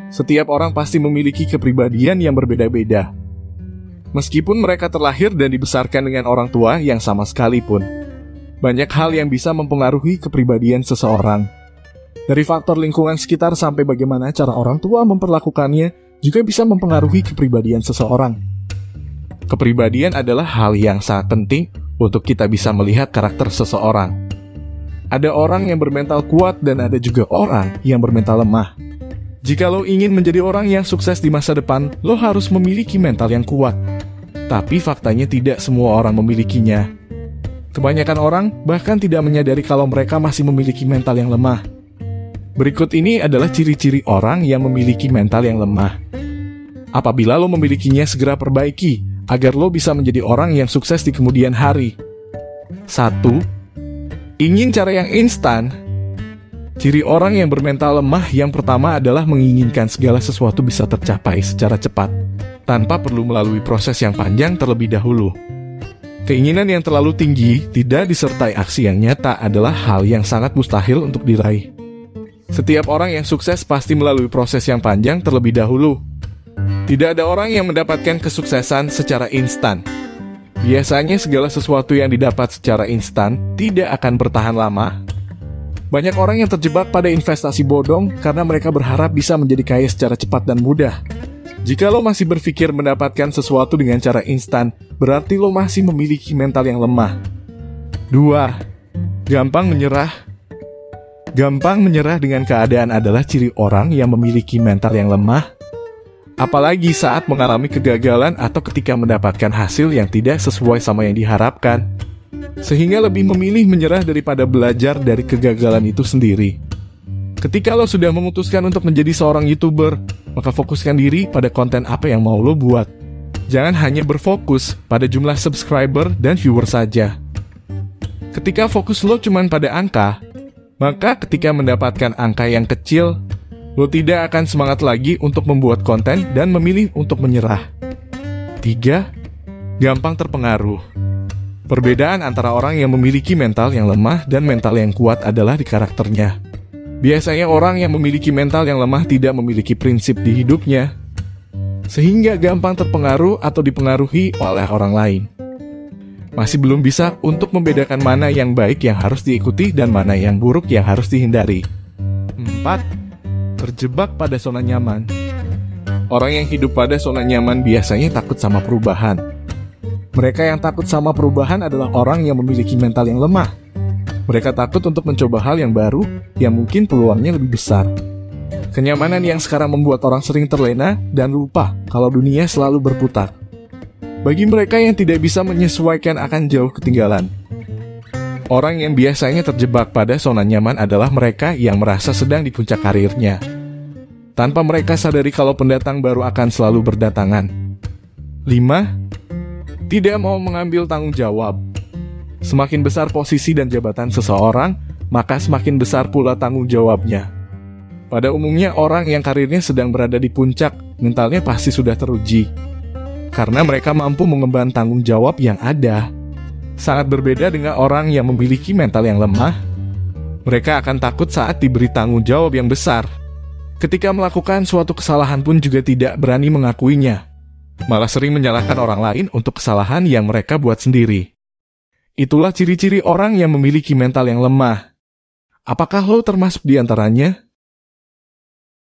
Setiap orang pasti memiliki kepribadian yang berbeda-beda. Meskipun mereka terlahir dan dibesarkan dengan orang tua yang sama sekalipun, banyak hal yang bisa mempengaruhi kepribadian seseorang. Dari faktor lingkungan sekitar sampai bagaimana cara orang tua memperlakukannya juga bisa mempengaruhi kepribadian seseorang. Kepribadian adalah hal yang sangat penting untuk kita bisa melihat karakter seseorang. Ada orang yang bermental kuat dan ada juga orang yang bermental lemah. Jika lo ingin menjadi orang yang sukses di masa depan, lo harus memiliki mental yang kuat. Tapi faktanya tidak semua orang memilikinya. Kebanyakan orang bahkan tidak menyadari kalau mereka masih memiliki mental yang lemah. Berikut ini adalah ciri-ciri orang yang memiliki mental yang lemah. Apabila lo memilikinya, segera perbaiki agar lo bisa menjadi orang yang sukses di kemudian hari. 1. Ingin cara yang instan. Ciri orang yang bermental lemah yang pertama adalah menginginkan segala sesuatu bisa tercapai secara cepat, tanpa perlu melalui proses yang panjang terlebih dahulu. Keinginan yang terlalu tinggi, tidak disertai aksi yang nyata adalah hal yang sangat mustahil untuk diraih. Setiap orang yang sukses pasti melalui proses yang panjang terlebih dahulu. Tidak ada orang yang mendapatkan kesuksesan secara instan. Biasanya segala sesuatu yang didapat secara instan tidak akan bertahan lama. Banyak orang yang terjebak pada investasi bodong karena mereka berharap bisa menjadi kaya secara cepat dan mudah. Jika lo masih berpikir mendapatkan sesuatu dengan cara instan, berarti lo masih memiliki mental yang lemah. 2. Gampang menyerah. Gampang menyerah dengan keadaan adalah ciri orang yang memiliki mental yang lemah, apalagi saat mengalami kegagalan atau ketika mendapatkan hasil yang tidak sesuai sama yang diharapkan. Sehingga lebih memilih menyerah daripada belajar dari kegagalan itu sendiri. Ketika lo sudah memutuskan untuk menjadi seorang YouTuber, maka fokuskan diri pada konten apa yang mau lo buat. Jangan hanya berfokus pada jumlah subscriber dan viewer saja. Ketika fokus lo cuma pada angka, maka ketika mendapatkan angka yang kecil, lo tidak akan semangat lagi untuk membuat konten dan memilih untuk menyerah. 3. Gampang terpengaruh. Perbedaan antara orang yang memiliki mental yang lemah dan mental yang kuat adalah di karakternya. Biasanya orang yang memiliki mental yang lemah tidak memiliki prinsip di hidupnya, sehingga gampang terpengaruh atau dipengaruhi oleh orang lain. Masih belum bisa untuk membedakan mana yang baik yang harus diikuti dan mana yang buruk yang harus dihindari. 4. Terjebak pada zona nyaman. Orang yang hidup pada zona nyaman biasanya takut sama perubahan. Mereka yang takut sama perubahan adalah orang yang memiliki mental yang lemah. Mereka takut untuk mencoba hal yang baru yang mungkin peluangnya lebih besar. Kenyamanan yang sekarang membuat orang sering terlena dan lupa kalau dunia selalu berputar. Bagi mereka yang tidak bisa menyesuaikan akan jauh ketinggalan. Orang yang biasanya terjebak pada zona nyaman adalah mereka yang merasa sedang di puncak karirnya, tanpa mereka sadari kalau pendatang baru akan selalu berdatangan. 5. Tidak mau mengambil tanggung jawab. Semakin besar posisi dan jabatan seseorang, maka semakin besar pula tanggung jawabnya. Pada umumnya orang yang karirnya sedang berada di puncak, mentalnya pasti sudah teruji. Karena mereka mampu mengemban tanggung jawab yang ada. Sangat berbeda dengan orang yang memiliki mental yang lemah. Mereka akan takut saat diberi tanggung jawab yang besar. Ketika melakukan suatu kesalahan pun juga tidak berani mengakuinya. Malah sering menyalahkan orang lain untuk kesalahan yang mereka buat sendiri. Itulah ciri-ciri orang yang memiliki mental yang lemah. Apakah lo termasuk di antaranya?